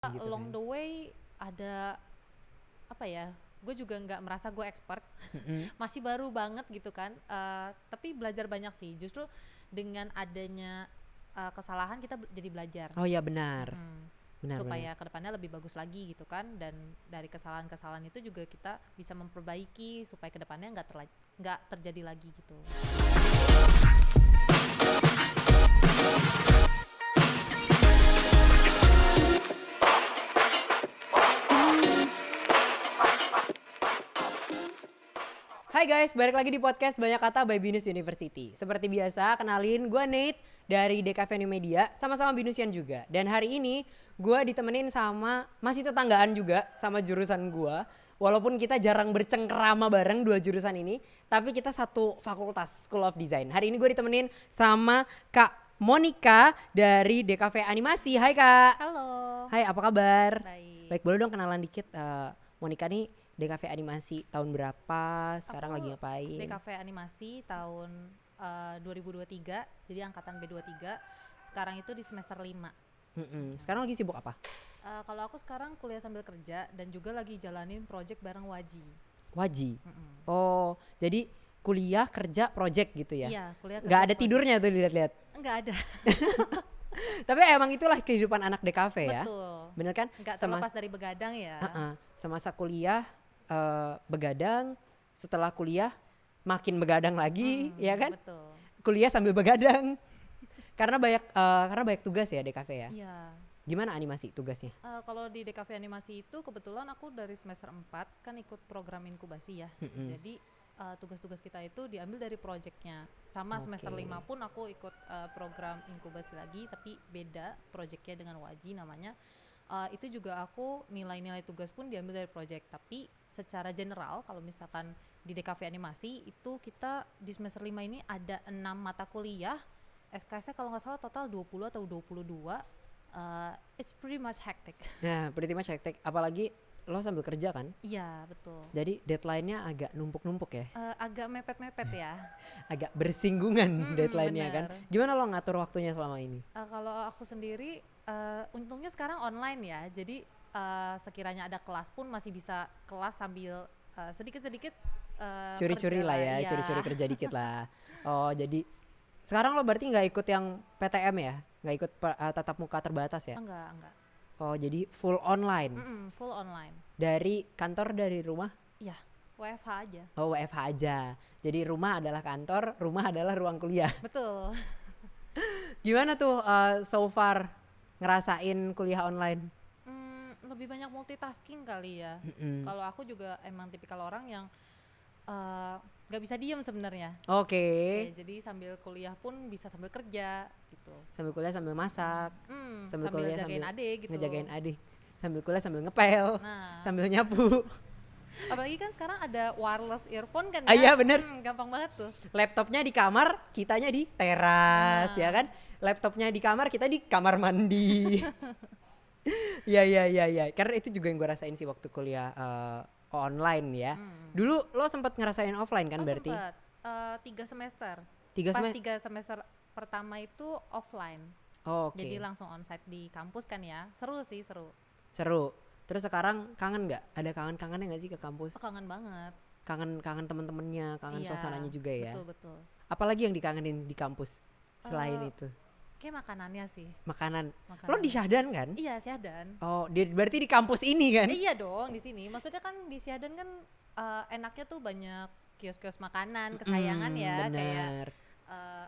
gitu Along kan. the way ada apa ya, gue juga nggak merasa gue expert, Mm-mm. masih baru banget gitu kan. Tapi belajar banyak sih, justru dengan adanya kesalahan kita jadi belajar. Oh ya benar, Mm-mm. benar. Supaya kedepannya lebih bagus lagi gitu kan, dan dari kesalahan-kesalahan itu juga kita bisa memperbaiki supaya kedepannya nggak terjadi lagi gitu. Hai guys, balik lagi di podcast Banyak Kata by Binus University. Seperti biasa, kenalin gue Nate dari DKV Media, sama-sama Binusian juga. Dan hari ini gue ditemenin sama, masih tetanggaan juga sama jurusan gue. Walaupun kita jarang bercengkerama bareng dua jurusan ini, tapi kita satu fakultas, School of Design. Hari ini gue ditemenin sama Kak Monica dari DKV Animasi. Hai Kak. Halo. Hai, apa kabar? Baik. Baik, boleh dong kenalan dikit. Monica nih DKV Animasi tahun berapa? Sekarang lagi Aku ngapain? DKV Animasi tahun 2023, jadi angkatan B23. Sekarang itu di semester 5. Sekarang lagi sibuk apa? Kalau aku sekarang kuliah sambil kerja dan juga lagi jalanin project bareng Waji. Waji. Mm-mm. Oh, jadi kuliah, kerja, project gitu ya? Iya, kuliah Nggak kerja ada project. tidurnya tuh dilihat-lihat. Enggak ada. Tapi emang itulah kehidupan anak DKV ya? Betul. Bener kan? Enggak terlepas dari begadang ya. Semasa kuliah begadang, setelah kuliah makin begadang lagi, ya kan? Betul. Kuliah sambil begadang. Karena banyak tugas ya DKV ya? Iya. Gimana animasi tugasnya? Kalau di DKV Animasi itu kebetulan aku dari semester 4 kan ikut program inkubasi ya. Jadi tugas-tugas kita itu diambil dari projectnya. Sama semester 5 pun aku ikut program inkubasi lagi, tapi beda projectnya dengan Waji namanya. Itu juga aku nilai-nilai tugas pun diambil dari project. Tapi secara general kalau misalkan di DKV Animasi itu kita di semester 5 ini ada 6 mata kuliah. SKS-nya kalau nggak salah total 20 atau 22. It's pretty much hectic. Nah, pretty much hectic. Apalagi lo sambil kerja kan? Iya, betul. Jadi deadline-nya agak numpuk-numpuk ya? Agak mepet-mepet ya. Agak bersinggungan deadline-nya kan? Bener. Gimana lo ngatur waktunya selama ini? Kalau aku sendiri, untungnya sekarang online ya. Jadi sekiranya ada kelas pun masih bisa kelas sambil sedikit-sedikit Curi-curi kerja lah ya, iya. curi-curi kerja dikit lah. Oh, jadi sekarang lo berarti nggak ikut yang PTM ya? Nggak ikut tatap muka terbatas ya? Enggak. Oh, jadi full online? Full online. Dari kantor, dari rumah? Iya, WFH aja. Oh, WFH aja. Jadi rumah adalah kantor, rumah adalah ruang kuliah. Betul. Gimana tuh so far ngerasain kuliah online? Lebih banyak multitasking kali ya. Kalau aku juga emang tipikal orang yang nggak bisa diem sebenarnya. Oke. Jadi sambil kuliah pun bisa sambil kerja gitu. Sambil kuliah sambil masak, Sambil kuliah jagain adik gitu. ngejagain adik, sambil kuliah sambil ngepel, Nah, sambil nyapu. apalagi kan sekarang ada wireless earphone kan Ah, ya. iya bener. Gampang banget tuh. Laptopnya di kamar, kitanya di teras, Nah. ya kan? Laptopnya di kamar, kita di kamar mandi. Iya. Karena itu juga yang gue rasain sih waktu kuliah online ya. Dulu lo sempat ngerasain offline kan berarti? Sempet 3 semester. 3 Pas semester. 3 semester pertama itu offline. Oke. Jadi langsung onsite di kampus kan ya. Seru sih, seru. Seru. Terus sekarang kangen nggak? Ada kangen-kangennya nggak sih ke kampus? Kangen banget. Kangen temen-temennya, kangen Iya, suasananya juga ya. Betul. Apalagi yang dikangenin di kampus selain itu? Kayak makanannya sih. Makanan. Lo di Syahdan kan? Iya, Syahdan. Oh, berarti di kampus ini kan? Iya dong, di sini. Maksudnya kan di Syahdan kan enaknya tuh banyak kios-kios makanan kesayangan ya, bener. kayak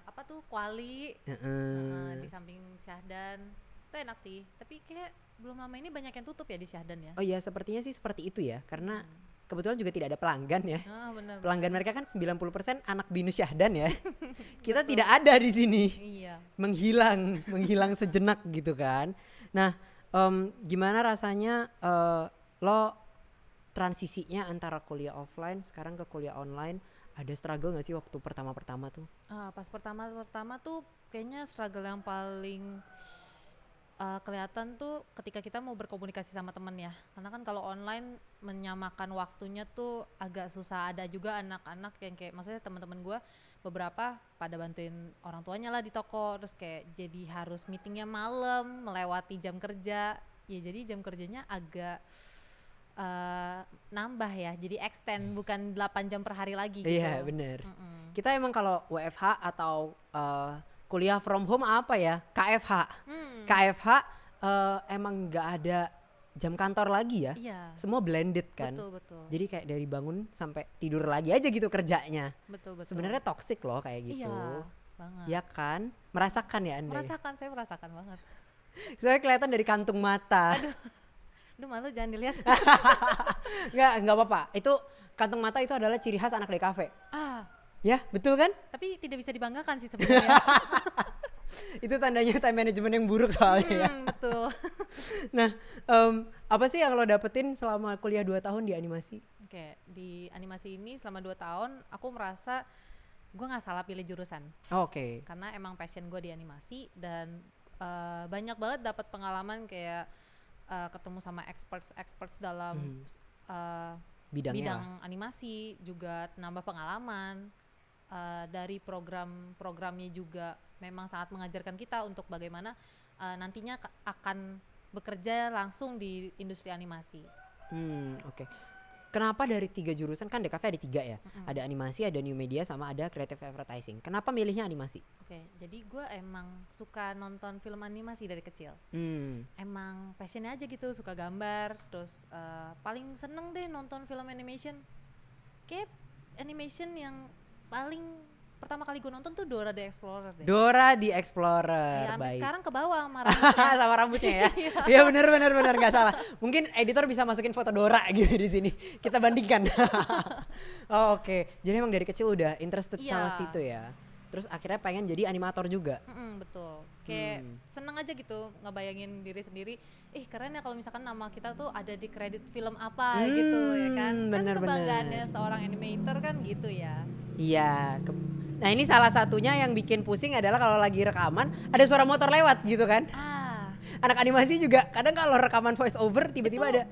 apa tuh Kuali di samping Syahdan. Itu enak sih. Tapi kayak belum lama ini banyak yang tutup ya di Syahdan ya. Oh iya, sepertinya sih seperti itu ya. Karena kebetulan juga tidak ada pelanggan ya. Bener. Pelanggan mereka kan 90% anak Binus Syahdan ya. Kita tidak ada di sini. Iya. Menghilang sejenak gitu kan. Nah, gimana rasanya lo transisinya antara kuliah offline sekarang ke kuliah online? Ada struggle gak sih waktu pertama-pertama tuh? Pas pertama tuh kayaknya struggle yang paling kelihatan tuh ketika kita mau berkomunikasi sama temen ya. Karena kan kalau online menyamakan waktunya tuh agak susah. Ada juga anak-anak yang kayak, maksudnya teman-teman gue beberapa pada bantuin orang tuanya lah di toko, terus kayak jadi harus meetingnya malam melewati jam kerja. Ya jadi jam kerjanya agak nambah ya, jadi extend bukan 8 jam per hari lagi gitu. Iya bener. Kita emang kalau WFH atau kuliah from home apa ya, KFH. KFH emang nggak ada jam kantor lagi ya. Iya. Semua blended kan. Betul. Jadi kayak dari bangun sampai tidur lagi aja gitu kerjanya. Betul. Sebenarnya toxic loh kayak gitu. Iya, banget. Ya kan? Merasakan ya Anda? Saya merasakan banget. Saya kelihatan dari kantung mata. Aduh malu, jangan dilihat. Nggak apa-apa. Itu kantung mata itu adalah ciri khas anak DKV. Ya, betul kan? Tapi tidak bisa dibanggakan sih sebenarnya. Itu tandanya time management yang buruk soalnya ya. Betul. Nah, apa sih yang lo dapetin selama kuliah 2 tahun di animasi? Oke, di animasi ini selama 2 tahun aku merasa gue nggak salah pilih jurusan. Oke. Karena emang passion gue di animasi dan banyak banget dapat pengalaman kayak ketemu sama experts dalam bidang animasi, juga nambah pengalaman. Dari programnya juga memang sangat mengajarkan kita untuk bagaimana nantinya akan bekerja langsung di industri animasi. Oke. Kenapa dari 3 jurusan, kan DKV ada 3 ya? Ada animasi, ada new media, sama ada creative advertising. Kenapa milihnya animasi? Oke, jadi gue emang suka nonton film animasi dari kecil. Emang passionnya aja gitu, suka gambar. Terus paling seneng deh nonton film animation. Kayak animation yang paling pertama kali gue nonton tuh Dora the Explorer deh. Dora the Explorer, ya, baik. Sekarang ke bawah sama rambutnya. Sama rambutnya ya. Iya benar nggak salah. Mungkin editor bisa masukin foto Dora gitu di sini. Kita bandingkan. Oke. Jadi emang dari kecil udah interested sama situ ya. Terus akhirnya pengen jadi animator juga. Betul. Kayak seneng aja gitu ngebayangin diri sendiri. Keren ya kalau misalkan nama kita tuh ada di kredit film apa gitu ya kan. Kan kebanggaannya seorang animator kan gitu ya. Iya. Nah ini salah satunya yang bikin pusing adalah kalau lagi rekaman ada suara motor lewat gitu kan. Anak animasi juga kadang kalau rekaman voice over tiba-tiba ada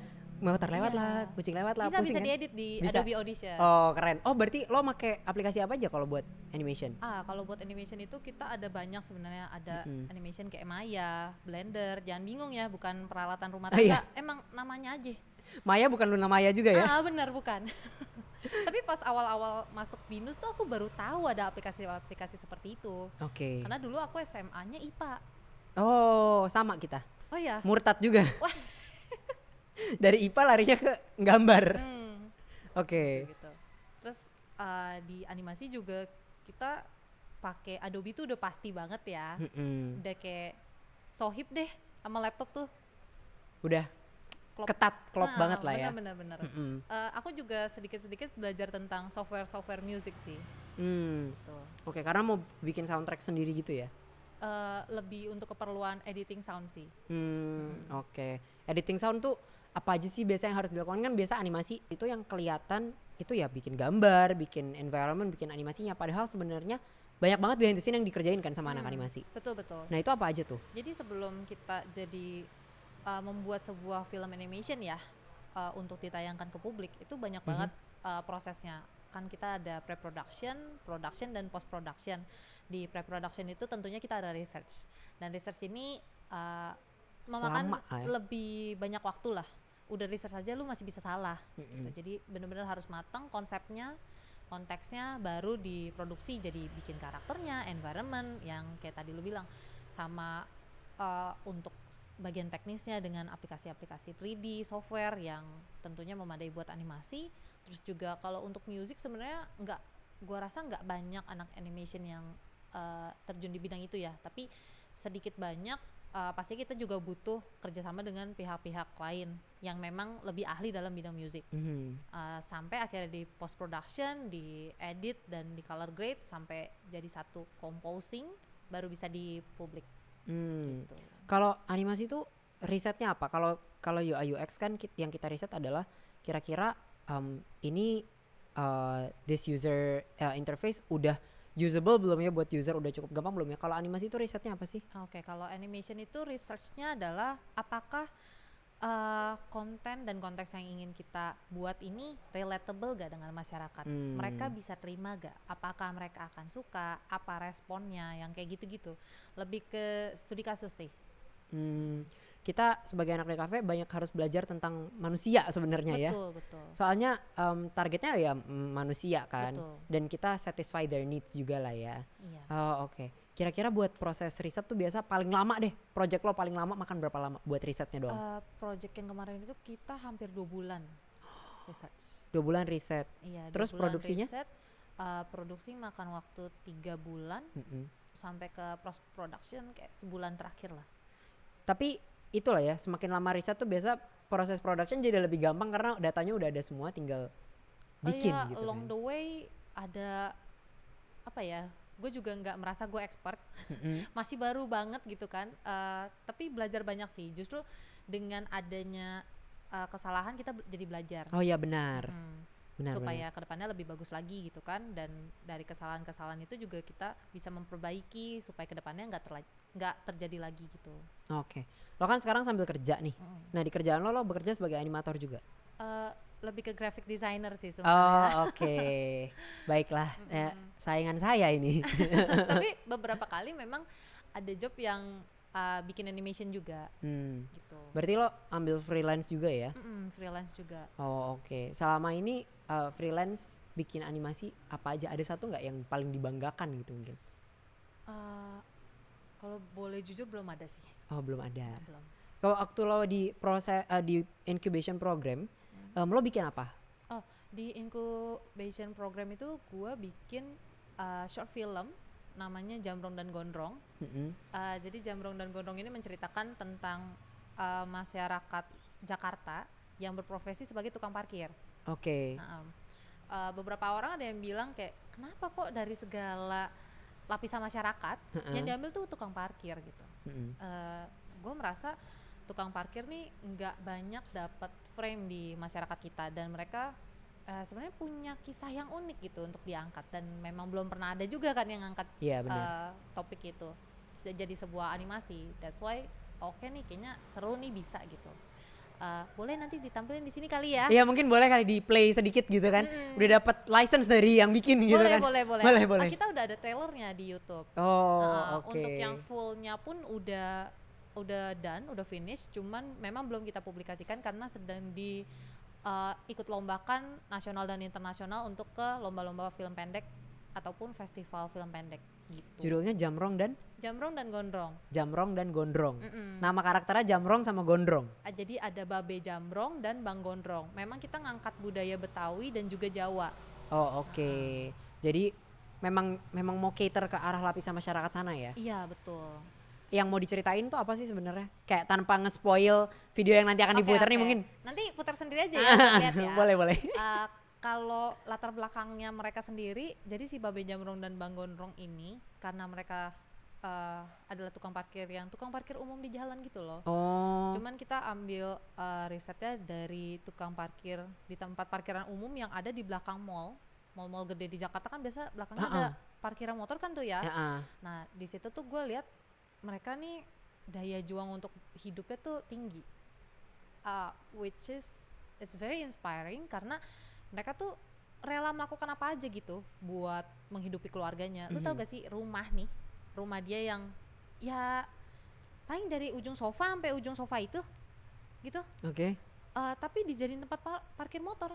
motor lewat lah, kucing lewat lah, bisa pusing kan? diedit di Adobe Audition. Oh keren. Oh berarti lo pakai aplikasi apa aja kalau buat animation? Kalau buat animation itu kita ada banyak sebenarnya, ada animation kayak Maya, Blender. Jangan bingung ya, bukan peralatan rumah tangga. Emang namanya aja. Maya bukan Luna Maya juga ya? Benar bukan. Tapi pas awal-awal masuk BINUS tuh aku baru tahu ada aplikasi-aplikasi seperti itu. Oke. Karena dulu aku SMA-nya IPA. Oh sama kita. Oh ya. Murtad juga. Wah. Dari IPA larinya ke gambar. Oke. Gitu. Terus di animasi juga kita pakai Adobe tuh udah pasti banget ya. Udah kayak sohib deh sama laptop tuh. Udah ketat, klop banget lah ya. Bener. Aku juga sedikit-sedikit belajar tentang software music sih. Gitu. Oke, karena mau bikin soundtrack sendiri gitu ya? Lebih untuk keperluan editing sound sih. Oke. Editing sound tuh apa aja sih biasanya yang harus dilakukan? Kan biasa animasi itu yang kelihatan itu ya bikin gambar, bikin environment, bikin animasinya. Padahal sebenarnya banyak banget behind the scene yang dikerjain kan sama anak animasi. Betul. Nah itu apa aja tuh? Jadi sebelum kita jadi membuat sebuah film animation ya untuk ditayangkan ke publik itu banyak banget prosesnya. Kan kita ada pre-production, production, dan post-production. Di pre-production itu tentunya kita ada research. Dan research ini memakan lebih banyak waktu lah. Udah research aja lu masih bisa salah. Gitu. Jadi benar-benar harus matang konsepnya, konteksnya, baru diproduksi. Jadi bikin karakternya, environment yang kayak tadi lu bilang, sama untuk bagian teknisnya dengan aplikasi-aplikasi 3D software yang tentunya memadai buat animasi. Terus juga kalau untuk music sebenarnya gua rasa nggak banyak anak animation yang terjun di bidang itu ya, tapi sedikit banyak pasti kita juga butuh kerjasama dengan pihak-pihak lain yang memang lebih ahli dalam bidang music. Sampai akhirnya di post production, di edit dan di color grade sampai jadi satu composing baru bisa dipublik. Gitu. Kalau animasi tuh risetnya apa? Kalau UI UX kan yang kita riset adalah kira-kira ini this user interface udah usable belum ya buat user, udah cukup gampang belum ya? Kalau animasi itu risetnya apa sih? Oke, kalau animation itu researchnya adalah apakah konten dan konteks yang ingin kita buat ini relatable gak dengan masyarakat? Mereka bisa terima gak? Apakah mereka akan suka? Apa responnya? Yang kayak gitu-gitu. Lebih ke studi kasus sih. kita sebagai anak DKV banyak harus belajar tentang manusia sebenarnya ya. Betul. Soalnya targetnya ya manusia kan. Betul. Dan kita satisfy their needs juga lah ya. Iya. Oh oke. Kira-kira buat proses riset tuh biasa paling lama deh. Project lo paling lama makan berapa lama buat risetnya doang? Project yang kemarin itu kita hampir 2 bulan research. 2 bulan riset. Iya. Terus 2 bulan produksinya? riset, produksi makan waktu 3 bulan sampai ke post production kayak sebulan terakhir lah. Tapi itulah ya, semakin lama riset tuh biasa proses production jadi lebih gampang karena datanya udah ada semua, tinggal bikin iya, gitu along kan. the way ada apa ya? Gue juga nggak merasa gue expert, masih baru banget gitu kan. Tapi belajar banyak sih. Justru dengan adanya kesalahan kita jadi belajar. Oh iya benar. Benar, supaya kedepannya lebih bagus lagi gitu kan, dan dari kesalahan-kesalahan itu juga kita bisa memperbaiki supaya kedepannya nggak terjadi lagi gitu. Oke. Lo kan sekarang sambil kerja nih. Nah di kerjaan lo bekerja sebagai animator juga? Lebih ke graphic designer sih Oh sebenarnya. oke. Baiklah, saingan saya ini. Tapi beberapa kali memang ada job yang bikin animation juga gitu. Berarti lo ambil freelance juga ya? Freelance juga. Oh oke. Selama ini freelance bikin animasi apa aja? Ada satu nggak yang paling dibanggakan gitu mungkin? Kalau boleh jujur belum ada sih. Oh belum ada. Belum. Kalau waktu lo di proses di incubation program, lo bikin apa? Oh, di incubation program itu gue bikin short film namanya Jamrong dan Gondrong. Jadi Jamrong dan Gondrong ini menceritakan tentang masyarakat Jakarta yang berprofesi sebagai tukang parkir. Oke. Beberapa orang ada yang bilang kayak kenapa kok dari segala lapisan masyarakat yang diambil tuh tukang parkir gitu. Gue merasa tukang parkir nih nggak banyak dapat frame di masyarakat kita, dan mereka sebenarnya punya kisah yang unik gitu untuk diangkat, dan memang belum pernah ada juga kan yang angkat topik itu jadi sebuah animasi. That's why oke nih, kayaknya seru nih, bisa gitu. Boleh nanti ditampilin di sini kali ya? Iya mungkin boleh kali di play sedikit gitu kan. Udah dapat license dari yang bikin gitu kan. Boleh. Kita udah ada trailernya di YouTube. Oh oke. Untuk yang fullnya pun udah done, udah finish. Cuman memang belum kita publikasikan karena sedang ikut lombakan nasional dan internasional untuk ke lomba-lomba film pendek ataupun festival film pendek gitu. Judulnya Jamrong dan Gondrong. Jamrong dan Gondrong. Nama karakternya Jamrong sama Gondrong. Jadi ada Babe Jamrong dan Bang Gondrong. Memang kita ngangkat budaya Betawi dan juga Jawa. Oh oke. Jadi memang mau cater ke arah lapisan masyarakat sana ya? Iya betul. Yang mau diceritain tuh apa sih sebenarnya? Kayak tanpa nge-spoil video yang nanti akan diputar nih mungkin. Nanti putar sendiri aja ya, lihat ya. Boleh. Kalau latar belakangnya mereka sendiri, jadi si Babe Jamrong dan Bang Gondrong ini karena mereka adalah tukang parkir umum di jalan gitu loh. Cuman kita ambil risetnya dari tukang parkir di tempat parkiran umum yang ada di belakang mall gede di Jakarta kan biasa belakangnya ada parkiran motor kan tuh ya. Nah di situ tuh gue lihat mereka nih daya juang untuk hidupnya tuh tinggi, which is it's very inspiring karena mereka tuh rela melakukan apa aja gitu buat menghidupi keluarganya. Lu tau gak sih rumah dia yang ya paling dari ujung sofa sampai ujung sofa itu gitu. Oke. Tapi dijadiin tempat parkir motor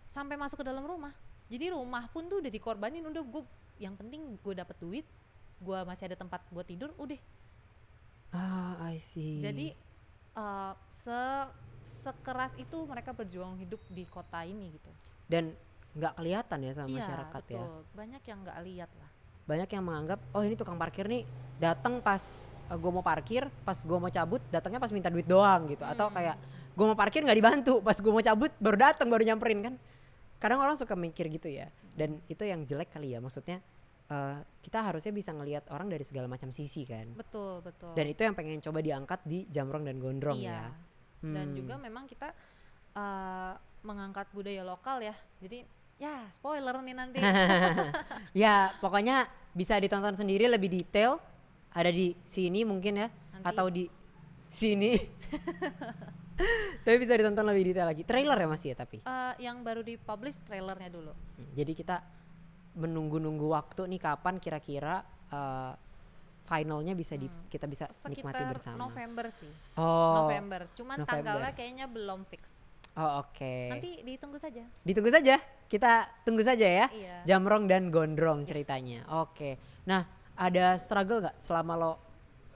sampai masuk ke dalam rumah. Jadi rumah pun tuh udah dikorbanin, udah gue yang penting gue dapet duit, gue masih ada tempat buat tidur, udah. I see. Jadi sekeras itu mereka berjuang hidup di kota ini gitu. Dan nggak kelihatan ya sama masyarakat betul. ya. Banyak yang nggak lihat lah. Banyak yang menganggap oh ini tukang parkir nih datang pas gue mau parkir, pas gue mau cabut datangnya pas minta duit doang gitu. Atau kayak gue mau parkir nggak dibantu, pas gue mau cabut baru datang, baru nyamperin kan. Kadang orang suka mikir gitu ya. Dan itu yang jelek kali ya, maksudnya kita harusnya bisa ngelihat orang dari segala macam sisi kan. Betul. Dan itu yang pengen coba diangkat di Jamrong dan Gondrong ya. Dan juga memang kita mengangkat budaya lokal ya. Jadi ya spoiler nih nanti. Ya pokoknya bisa ditonton sendiri lebih detail. Ada di sini mungkin ya. Nanti. Atau di sini. Tapi bisa ditonton lebih detail lagi. Trailer ya masih ya tapi? Yang baru dipublish trailernya dulu. Jadi kita menunggu waktu nih kapan kira-kira finalnya bisa kita bisa nikmati Sekitar bersama. November sih. Oh, November. Cuman November. tanggalnya kayaknya belum fix. oh oke. Nanti ditunggu saja. Ditunggu saja, kita tunggu saja ya. Iya. Jamrong dan Gondrong ceritanya. Oke. Nah, ada struggle nggak selama lo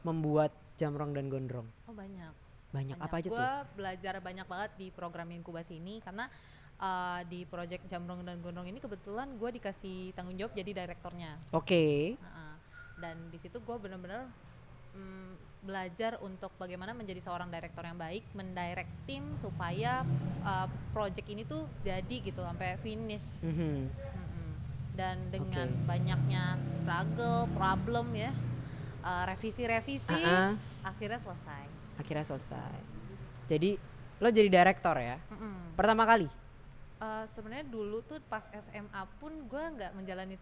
membuat Jamrong dan Gondrong? Oh banyak. Banyak apa aja Gue tuh? belajar banyak banget di program inkubasi ini karena di project Jamrong dan Gondrong ini kebetulan gue dikasih tanggung jawab jadi direkturnya. Oke. Dan di situ gue benar-benar belajar untuk bagaimana menjadi seorang direktur yang baik, mendirect tim supaya project ini tuh jadi gitu sampai finish. Dan dengan banyaknya struggle, problem ya, revisi-revisi, akhirnya selesai. Akhirnya selesai. Jadi lo jadi direktor ya? Pertama kali? Sebenarnya dulu tuh pas SMA pun gue nggak menjalani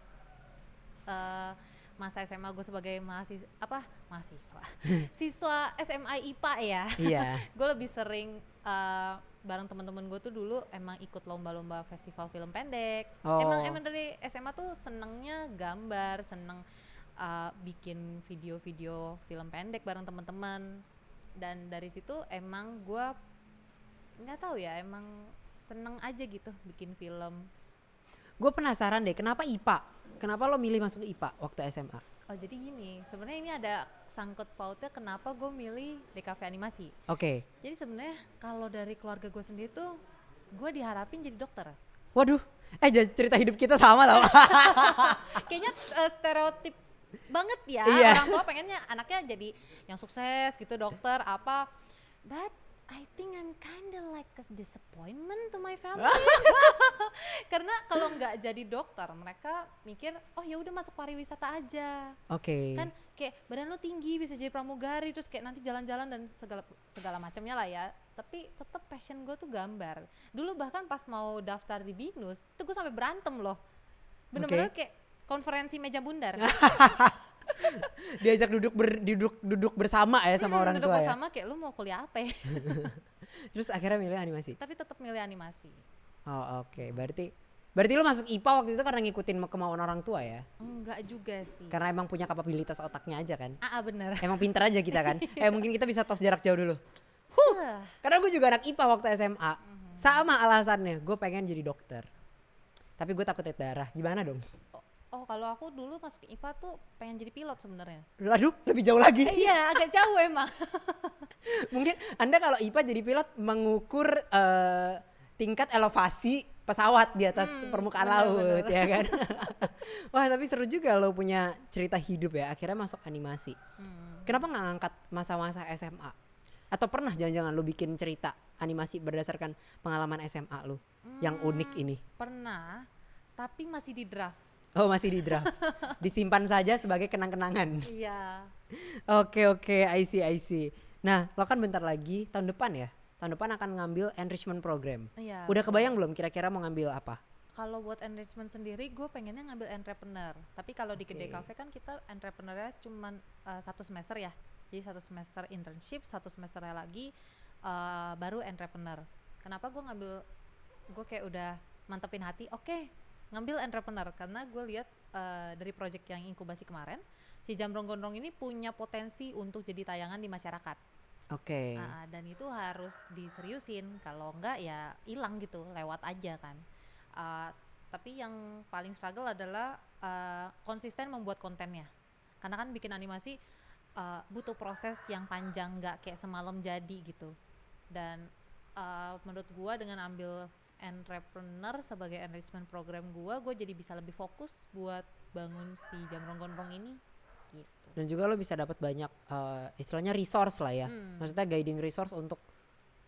masa SMA gue sebagai mahasiswa siswa SMA IPA ya. Iya. Gue lebih sering bareng teman-teman gue tuh dulu emang ikut lomba-lomba festival film pendek. Emang dari SMA tuh senengnya gambar, seneng bikin video-video film pendek bareng teman-teman. Dan dari situ emang gue nggak tahu ya, emang seneng aja gitu bikin film. Gue penasaran deh, kenapa IPA? Kenapa lo milih masuk IPA waktu SMA? Oh jadi gini, sebenarnya ini ada sangkut pautnya kenapa gue milih DKV animasi. Oke. Jadi sebenarnya kalau dari keluarga gue sendiri tuh, gue diharapin jadi dokter. Waduh, cerita hidup kita sama tau. Kayaknya stereotip banget ya, Iya. orang tua pengennya anaknya jadi yang sukses gitu, dokter apa. But I think I'm kinda like a disappointment to my family. Karena kalau nggak jadi dokter, mereka mikir, oh ya udah masuk pariwisata aja. Oke. Kan kayak badan lo tinggi bisa jadi pramugari, terus kayak nanti jalan-jalan dan segala macamnya lah ya. Tapi tetap passion gue tuh gambar. Dulu bahkan pas mau daftar di BINUS, itu gue sampai berantem loh. Bener-bener kayak konferensi meja bundar. Diajak duduk bersama ya sama orang duduk tua bersama ya. kayak lu mau kuliah apa ya? Terus akhirnya milih animasi. Tapi tetap milih animasi. Oh oke. Berarti lo masuk IPA waktu itu karena ngikutin kemauan orang tua ya? Enggak juga sih. Karena emang punya kapabilitas otaknya aja kan? Bener. Emang pinter aja kita kan? Mungkin kita bisa tos jarak jauh dulu. Karena gue juga anak IPA waktu SMA. Sama alasannya, gue pengen jadi dokter. Tapi gue takut darah. Gimana dong? Oh kalau aku dulu masuk IPA tuh pengen jadi pilot sebenarnya. Aduh, lebih jauh lagi. Iya, agak jauh emang. Mungkin Anda kalau IPA jadi pilot mengukur tingkat elevasi pesawat di atas permukaan laut ya kan. Wah tapi seru juga lo punya cerita hidup ya, akhirnya masuk animasi. Kenapa nggak ngangkat masa-masa SMA? Atau pernah jangan-jangan lo bikin cerita animasi berdasarkan pengalaman SMA lo yang unik ini? Pernah, tapi masih di draft. Oh masih di draft, disimpan saja sebagai kenang-kenangan. Iya. Oke, I see. Nah lo kan bentar lagi tahun depan ya? Tahun depan akan ngambil enrichment program. Iya. Udah kebayang belum kira-kira mau ngambil apa? Kalau buat enrichment sendiri, gue pengennya ngambil entrepreneur. Tapi kalau di Kedai Cafe kan kita entrepreneurnya cuman 1 semester ya. Jadi 1 semester internship, 1 semesternya lagi baru entrepreneur. Kenapa gue kayak udah mantepin hati, oke, ngambil entrepreneur. Karena gue lihat dari project yang inkubasi kemarin, si Jamrong Gondrong ini punya potensi untuk jadi tayangan di masyarakat. Oke. Dan itu harus diseriusin, kalau enggak ya hilang gitu, lewat aja kan. Tapi yang paling struggle adalah konsisten membuat kontennya, karena kan bikin animasi butuh proses yang panjang, nggak kayak semalam jadi gitu. Dan menurut gua dengan ambil entrepreneur sebagai enrichment program gua jadi bisa lebih fokus buat bangun si Jamrong Gondrong ini gitu. Dan juga lo bisa dapat banyak istilahnya resource lah ya. Maksudnya guiding resource untuk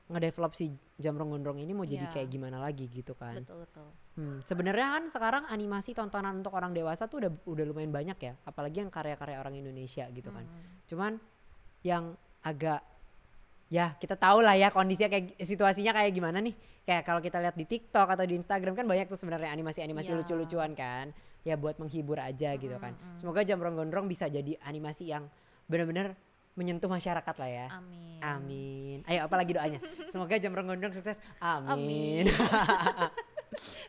ngedevelop si Jamrong Gondrong ini mau jadi kayak gimana lagi gitu kan. Betul. Sebenarnya kan sekarang animasi tontonan untuk orang dewasa tuh udah lumayan banyak ya, apalagi yang karya-karya orang Indonesia gitu kan. Cuman yang agak ya kita tahu lah ya kondisinya kayak situasinya kayak gimana nih. Kayak kalau kita lihat di TikTok atau di Instagram kan banyak tuh sebenarnya animasi-animasi lucu-lucuan kan. Ya buat menghibur aja gitu kan. Semoga Jamrong Gondrong bisa jadi animasi yang benar-benar menyentuh masyarakat lah ya. Amin. Ayo apalagi doanya. Semoga Jamrong Gondrong sukses. Amin.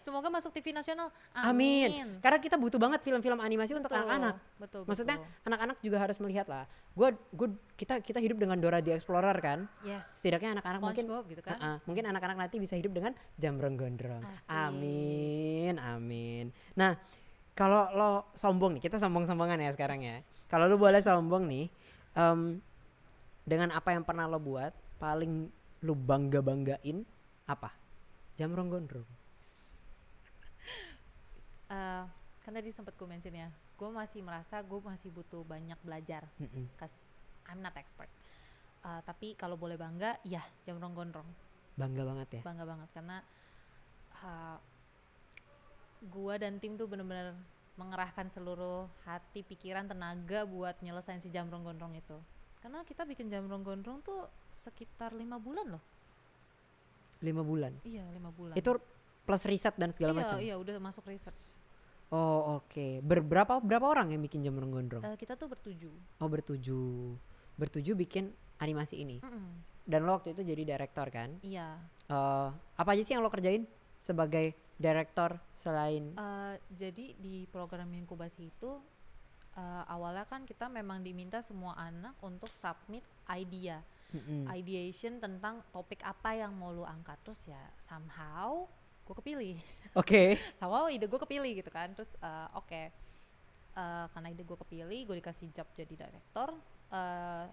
Semoga masuk TV nasional. Amin. Karena kita butuh banget film-film animasi untuk Betul, anak-anak. betul. Maksudnya anak-anak juga harus melihat lah. Kita hidup dengan Dora the Explorer kan. Yes. Setidaknya anak-anak mungkin SpongeBob gitu kan. mungkin anak-anak nanti bisa hidup dengan Jamrong Gondrong. Asik. Amin. Nah, kalau lo sombong nih, kita sombong-sombongan ya sekarang ya. Kalau lo boleh sombong nih, dengan apa yang pernah lo buat, paling lo banggain apa? Jamrong Gondrong. Kan tadi sempat gue mention ya, gue masih merasa gue masih butuh banyak belajar, cause I'm not expert. Tapi kalau boleh bangga, ya Jamrong Gondrong. Bangga banget ya. Bangga banget karena gue dan tim tuh bener-bener mengerahkan seluruh hati, pikiran, tenaga buat nyelesain si Jamrong Gondrong itu. Karena kita bikin Jamrong Gondrong tuh sekitar 5 bulan loh. 5 bulan. Iya, 5 bulan. Itu plus riset dan segala macam. Iya, udah masuk research. Oh, oke. Berapa orang yang bikin Jamrong Gondrong? Kita tuh bertuju. Oh, bertuju bikin animasi ini. Dan lo waktu itu jadi direktor kan? Iya. Apa aja sih yang lo kerjain sebagai direktor selain? Jadi di program inkubasi itu awalnya kan kita memang diminta semua anak untuk submit idea. Ideation tentang topik apa yang mau lu angkat. Terus ya somehow gue kepilih. Oke. Somehow ide gue kepilih gitu kan. Terus karena ide gue kepilih, gue dikasih job jadi direktor.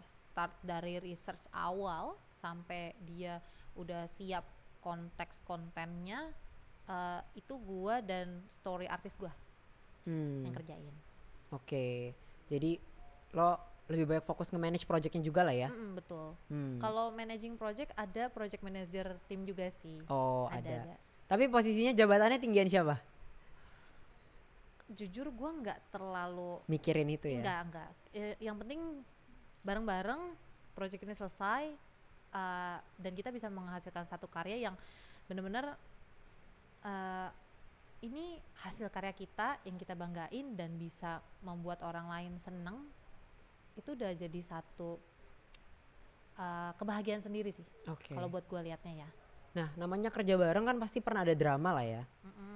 Start dari research awal sampai dia udah siap konteks kontennya, itu gue dan story artis gue yang kerjain. Oke. Jadi lo lebih banyak fokus nge-manage projectnya juga lah ya? Betul. Kalau managing project ada project manager tim juga sih. Oh, ada. Tapi posisinya jabatannya tinggian siapa? Jujur gue nggak terlalu mikirin itu ya? Enggak. Yang penting bareng-bareng project ini selesai, dan kita bisa menghasilkan satu karya yang benar-benar ini hasil karya kita yang kita banggain dan bisa membuat orang lain seneng. Itu udah jadi satu kebahagiaan sendiri sih. Kalau buat gue liatnya ya. Nah, namanya kerja bareng kan pasti pernah ada drama lah ya.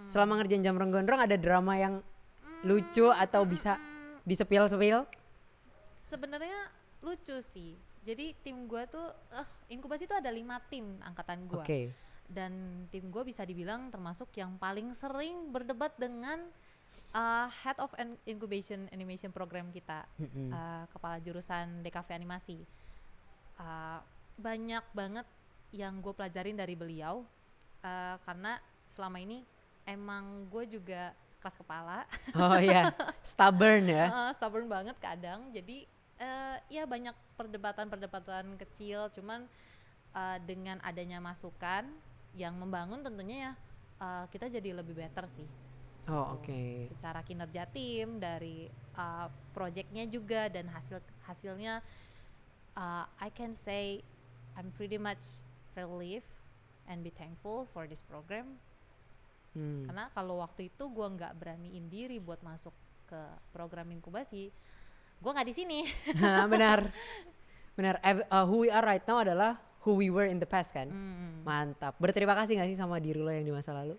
Selama ngerjain Jamrong Gondrong ada drama yang lucu atau bisa disepil-sepil? Sebenarnya lucu sih. Jadi tim gue tuh inkubasi tuh ada 5 tim angkatan gue. Dan tim gue bisa dibilang termasuk yang paling sering berdebat dengan head of incubation animation program kita, kepala jurusan DKV animasi. Banyak banget yang gue pelajarin dari beliau, karena selama ini emang gue juga keras kepala. Oh iya, stubborn ya. Stubborn banget kadang. Jadi ya banyak perdebatan kecil, cuman dengan adanya masukan yang membangun tentunya ya kita jadi lebih better sih. Secara kinerja tim, dari projectnya juga, dan hasilnya I can say I'm pretty much relieved and be thankful for this program. Karena kalau waktu itu gue nggak beraniin diri buat masuk ke program inkubasi, gue nggak di sini. Benar. Who we are right now adalah who we were in the past kan. Mantap. Berterima kasih nggak sih sama diri lo yang di masa lalu?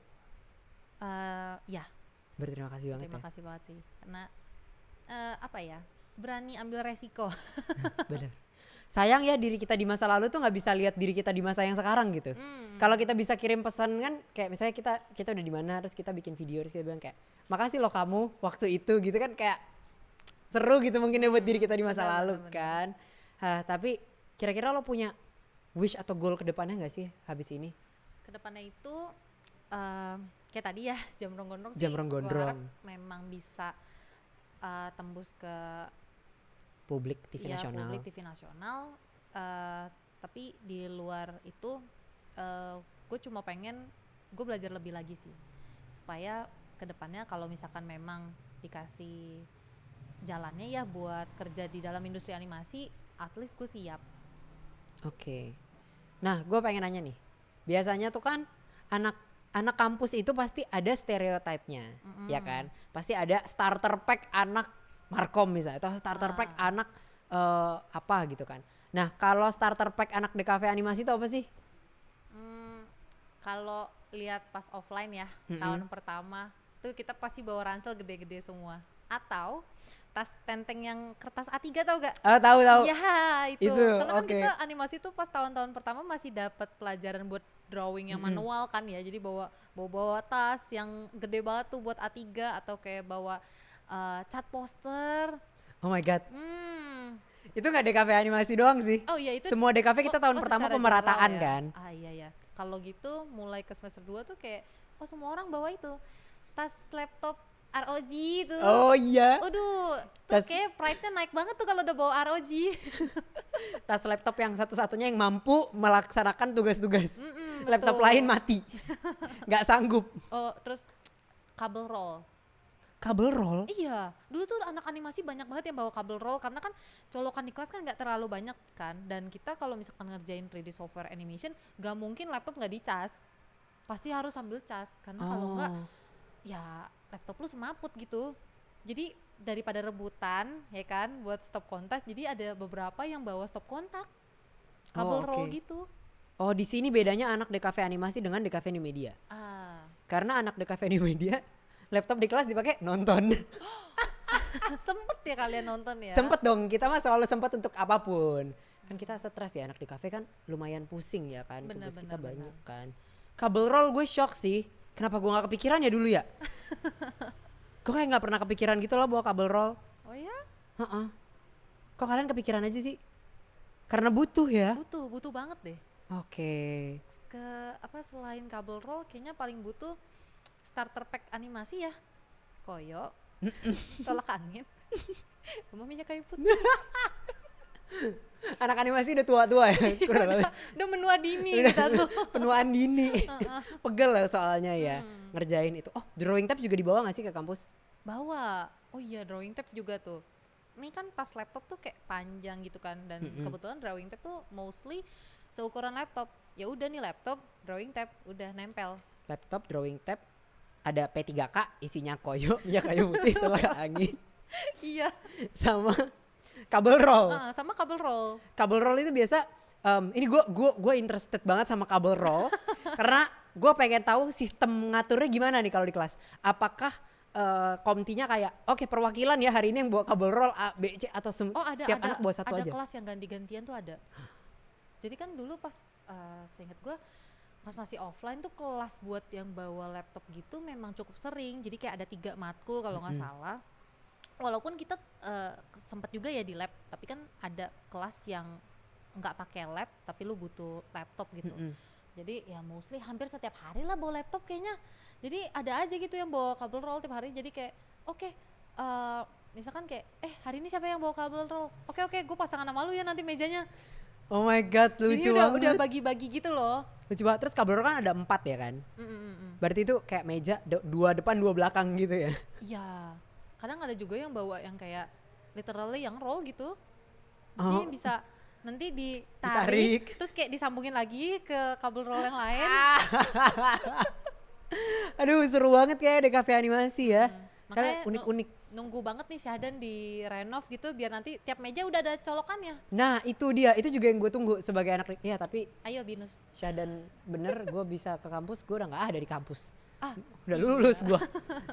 Ya. Berterima kasih banget. Terima kasih banget sih. Karena berani ambil resiko. Benar. Sayang ya diri kita di masa lalu tuh nggak bisa lihat diri kita di masa yang sekarang gitu. Kalau kita bisa kirim pesan kan, kayak misalnya kita udah di mana, terus kita bikin video, terus kita bilang kayak makasih loh kamu waktu itu gitu kan, kayak seru gitu mungkin ya buat diri kita di masa lalu kan. Tapi kira-kira lo punya wish atau goal ke depannya nggak sih habis ini? Kedepannya itu kayak tadi ya Jamrong Gondrong sih. Gue harap memang bisa tembus ke publik TV nasional. Publik TV nasional. Tapi di luar itu gue cuma pengen gue belajar lebih lagi sih, supaya kedepannya kalau misalkan memang dikasih jalannya ya buat kerja di dalam industri animasi, at least gue siap. Nah, gue pengen nanya nih, biasanya tuh kan anak kampus itu pasti ada stereotipnya, ya kan? Pasti ada starter pack anak Markom misalnya, atau starter pack anak apa gitu kan. Nah, kalau starter pack anak DKV animasi itu apa sih? Kalau lihat pas offline ya, tahun pertama tuh kita pasti bawa ransel gede-gede semua. Atau tas tenteng yang kertas A3 tau gak? Oh, tahu. Iya itu. Itu, Karena kan oke. kita animasi tuh pas tahun-tahun pertama masih dapat pelajaran buat drawing yang manual kan ya. Jadi bawa tas yang gede banget tuh buat A3 atau kayak bawa cat poster. Oh my god. Itu nggak DKV animasi doang sih. Oh iya itu. Semua DKV kita tahun pertama secara pemerataan general ya? kan. Ah iya. Kalau gitu mulai ke semester 2 tuh kayak semua orang bawa itu. Tas laptop ROG tuh. Oh iya. Aduh, Tas- tuh kayak pride-nya naik banget tuh kalau udah bawa ROG. Tas laptop yang satu-satunya yang mampu melaksanakan tugas-tugas. Laptop betul. lain mati. Nggak sanggup. Oh, terus kabel roll. Kabel roll. Iya, dulu tuh anak animasi banyak banget yang bawa kabel roll karena kan colokan di kelas kan nggak terlalu banyak kan, dan kita kalau misalkan ngerjain 3D software animation nggak mungkin laptop nggak dicas, pasti harus sambil cas karena kalau nggak ya laptop lu semaput gitu. Jadi daripada rebutan ya kan buat stop kontak, jadi ada beberapa yang bawa stop kontak kabel roll oke. gitu. Oh, di sini bedanya anak DKV animasi dengan DKV New Media. Karena anak DKV New Media laptop di kelas dipakai nonton. Sempet ya kalian nonton ya? Sempet dong, kita mah selalu sempat untuk apapun. Kan kita stres ya anak di kafe kan lumayan pusing ya kan, tugas kita banyak kan. Kabel roll gue shock sih, kenapa gue gak kepikiran ya dulu ya? Gue kayak gak pernah kepikiran gitu loh bawa kabel roll. Oh ya? Kok kalian kepikiran aja sih? Karena butuh ya? Butuh banget deh. Oke. Selain kabel roll kayaknya paling butuh starter pack animasi ya. Koyo, tolak angin, sama minyak kayu putih. Anak animasi udah tua-tua ya? Kurang lebih. Udah menua dini kita tuh. Penuaan dini. Pegel lah soalnya ya ngerjain itu. Oh, drawing tab juga dibawa gak sih ke kampus? Bawa. Oh iya, drawing tab juga tuh. Ini kan tas laptop tuh kayak panjang gitu kan, dan kebetulan drawing tab tuh mostly seukuran laptop. Ya udah nih laptop, drawing tab udah nempel. Laptop, drawing tab, ada P3K isinya koyo, minyak kayu putih, tolak angin, Iya. sama kabel roll. Sama kabel roll. Kabel roll itu biasa, ini gue interested banget sama kabel roll karena gue pengen tahu sistem ngaturnya gimana nih kalau di kelas. Apakah komtinya kayak oke, perwakilan ya hari ini yang bawa kabel roll A, B, C atau setiap anak bawa satu ada aja? kelas yang ganti-gantian tuh ada. Jadi kan dulu pas seingat gue pas masih offline tuh kelas buat yang bawa laptop gitu memang cukup sering. Jadi kayak ada 3 matkul kalau nggak salah. Walaupun kita sempat juga ya di lab, tapi kan ada kelas yang nggak pakai lab tapi lu butuh laptop gitu. Jadi ya mostly hampir setiap hari lah bawa laptop kayaknya. Jadi ada aja gitu yang bawa kabel roll tiap hari. Jadi kayak oke, misalkan kayak hari ini siapa yang bawa kabel roll? Oke, gue pasangan sama lu ya nanti mejanya. Oh my god, lucu Jadi banget. udah bagi-bagi gitu loh. Lucu banget. Terus kabel roll kan ada 4 ya kan? Berarti itu kayak meja 2 depan 2 belakang gitu ya? Iya. Kadang ada juga yang bawa yang kayak literally yang roll gitu. Jadi bisa nanti ditarik, terus kayak disambungin lagi ke kabel roll yang lain. Aduh, seru banget kayak DKV animasi ya. Karena Makanya unik-unik. Nunggu banget nih Syahdan di renov gitu biar nanti tiap meja udah ada colokannya. Nah itu dia, itu juga yang gue tunggu sebagai anak. Ya tapi Ayo Binus. Syahdan bener gue bisa ke kampus, gue udah gak ada di kampus. Udah iya. lulus gue.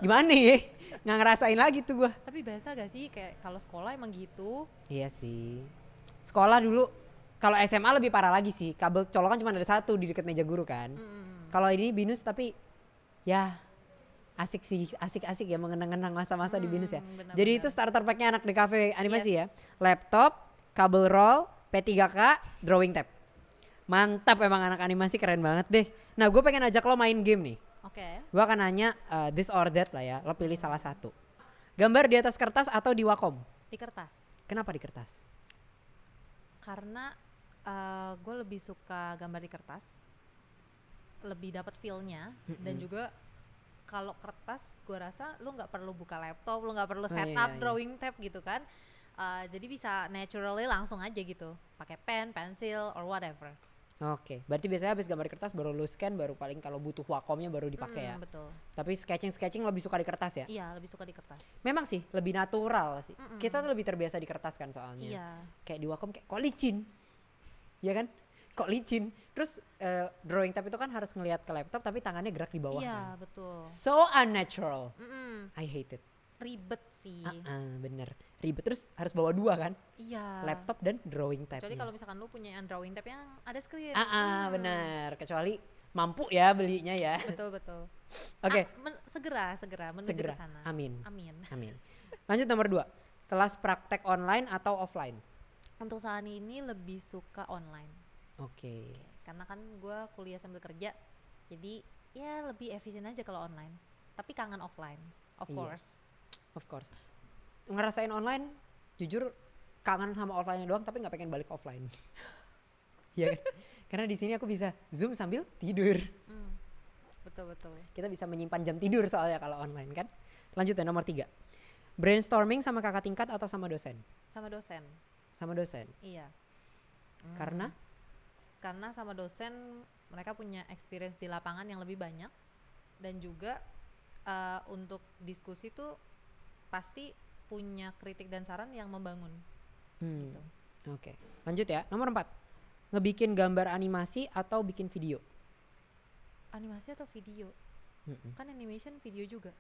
Gimana ya, gak ngerasain lagi tuh gue. Tapi biasa gak sih kayak kalau sekolah emang gitu? Iya sih. Sekolah dulu, kalau SMA lebih parah lagi sih. Kabel colokan cuma ada 1 di dekat meja guru kan. Kalau ini Binus tapi ya asik sih, asik-asik ya mengenang-kenang masa-masa di Binus ya. Benar-benar. Jadi itu starter packnya anak di cafe animasi Yes. ya. Laptop, kabel roll, P3K, drawing tab. Mantap, emang anak animasi keren banget deh. Nah gue pengen ajak lo main game nih. Oke. Gue akan nanya this or that lah ya, lo pilih salah satu. Gambar di atas kertas atau di Wacom? Di kertas. Kenapa di kertas? Karena gue lebih suka gambar di kertas. Lebih dapat feel-nya dan juga kalau kertas gue rasa lu nggak perlu buka laptop, lu nggak perlu setup drawing tab gitu kan. Jadi bisa naturally langsung aja gitu. Pakai pen, pensil or whatever. Oke, berarti biasanya habis gambar di kertas baru lu scan, baru paling kalau butuh Wacomnya baru dipakai ya. Betul. Tapi sketching lebih suka di kertas ya? Iya, lebih suka di kertas. Memang sih, lebih natural sih. Kita tuh lebih terbiasa di kertas kan soalnya. Iya. Kayak di Wacom kayak kok licin. Ya kan? kok licin. Terus drawing tab itu kan harus ngelihat ke laptop tapi tangannya gerak di bawah Iya, kan. betul. So unnatural. Mm-mm. I hate it. Ribet sih. Bener, ribet. Terus harus bawa 2 kan, Iya. laptop dan drawing tab. Kecuali kalau misalkan lu punya drawing tab yang ada screen. Bener. Kecuali mampu ya belinya ya. Betul betul. Oke. Segera menuju Segera. ke sana. Amin. Amin. Amin. Lanjut nomor 2. Kelas praktek online atau offline? Untuk saat ini lebih suka online. Oke. Karena kan gue kuliah sambil kerja, jadi ya lebih efisien aja kalau online. Tapi kangen offline, of Iya. course. Of course. Ngerasain online, jujur kangen sama offline doang tapi nggak pengen balik offline. Iya kan? Karena di sini aku bisa Zoom sambil tidur. Betul betul. Kita bisa menyimpan jam tidur soalnya kalau online kan. Lanjut ya nomor 3. Brainstorming sama kakak tingkat atau sama dosen? Sama dosen, Sama dosen. iya. Karena Karena sama dosen mereka punya experience di lapangan yang lebih banyak, dan juga untuk diskusi tuh pasti punya kritik dan saran yang membangun. Gitu. Oke. Lanjut ya. Nomor 4. Ngebikin gambar animasi atau bikin video? Animasi atau video? Kan animation video juga.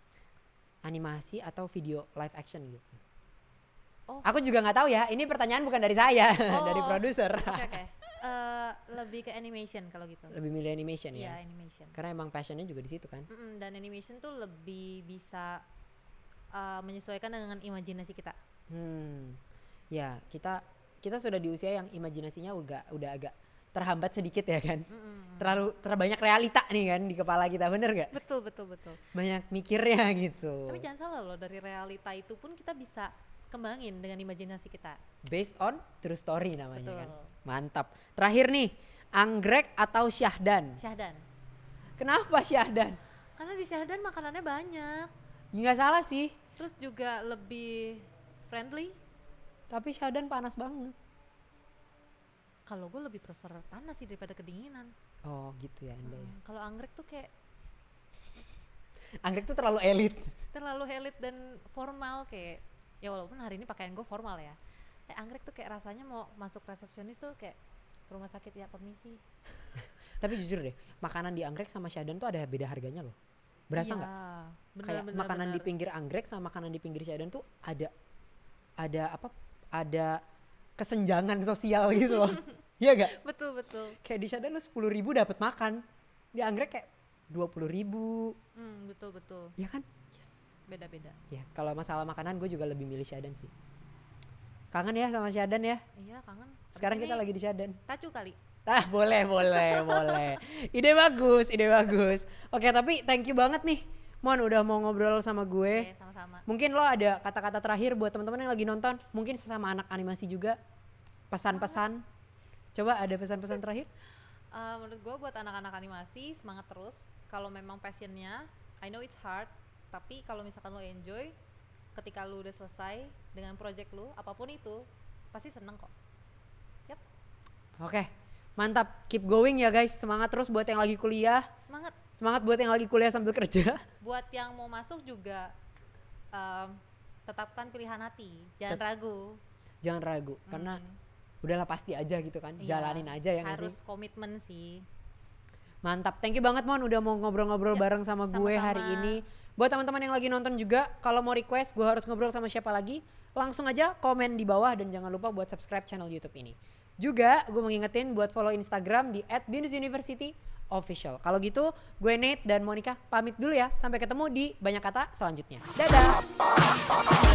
Animasi atau video live action gitu. Oh. Aku juga nggak tahu ya. Ini pertanyaan bukan dari saya, Oh. dari produser. Oke. Lebih ke animation kalau gitu. Lebih milih animation ya. Iya, animation. Karena emang passionnya juga di situ kan. Dan animation tuh lebih bisa menyesuaikan dengan imajinasi kita. Ya, kita sudah di usia yang imajinasinya udah agak terhambat sedikit ya kan. Terlalu banyak realita nih kan di kepala kita, bener gak? Betul. Banyak mikirnya gitu. Tapi jangan salah loh, dari realita itu pun kita bisa kembangin dengan imajinasi kita. Based on true story namanya Betul. kan. Mantap. Terakhir nih, anggrek atau syahdan? Syahdan. Kenapa syahdan? Karena di Syahdan makanannya banyak. Nggak salah sih, Terus juga lebih friendly. tapi syahdan panas banget. Kalau gue lebih prefer panas sih daripada kedinginan. Oh gitu ya Anda ya. Kalau anggrek tuh kayak Anggrek tuh terlalu elit. terlalu elit dan formal, kayak ya walaupun hari ini pakaian gue formal ya. Anggrek tuh kayak rasanya mau masuk resepsionis tuh kayak ke rumah sakit, ya permisi. Tapi jujur deh, makanan di anggrek sama syahdan tuh ada beda harganya loh. Berasa nggak? Kayak makanan di pinggir anggrek sama makanan di pinggir syahdan tuh ada kesenjangan sosial gitu loh. Iya gak? Betul. Kayak di syahdan lu 10.000 dapat makan, di anggrek kayak 20.000. Betul. Ya kan? Yes, beda-beda. Ya kalau masalah makanan gue juga lebih milih syahdan sih. Kangen ya sama syahdan ya. Iya, kangen. Sekarang kita lagi di syahdan. Tacu kali. Boleh. Ide bagus. Oke, tapi thank you banget nih Mon udah mau ngobrol sama gue. Oke, sama-sama. Mungkin lo ada kata-kata terakhir buat teman-teman yang lagi nonton, mungkin sesama anak animasi juga, pesan-pesan. Coba ada pesan-pesan terakhir? Menurut gue buat anak-anak animasi, semangat terus. Kalau memang passionnya, I know it's hard, tapi kalau misalkan lo enjoy, ketika lo udah selesai dengan project lo, apapun itu, pasti seneng kok. Yap, Oke, mantap. Keep going ya guys, semangat terus buat yang lagi kuliah. semangat. Semangat buat yang lagi kuliah sambil kerja. Buat yang mau masuk juga, tetapkan pilihan hati, jangan ragu. Jangan ragu, karena udahlah pasti aja gitu kan, Iya, jalanin aja ya nggak sih? harus komitmen sih. Mantap, thank you banget Mon udah mau ngobrol-ngobrol Ya, bareng sama gue sama-sama. hari ini. Buat teman-teman yang lagi nonton juga, kalau mau request gue harus ngobrol sama siapa lagi, langsung aja komen di bawah dan jangan lupa buat subscribe channel YouTube ini. Juga gue mau ngingetin buat follow Instagram di @binusuniversity_official. Kalau gitu, gue Nate dan Monica pamit dulu ya. Sampai ketemu di Banyak Kata selanjutnya. Dadah!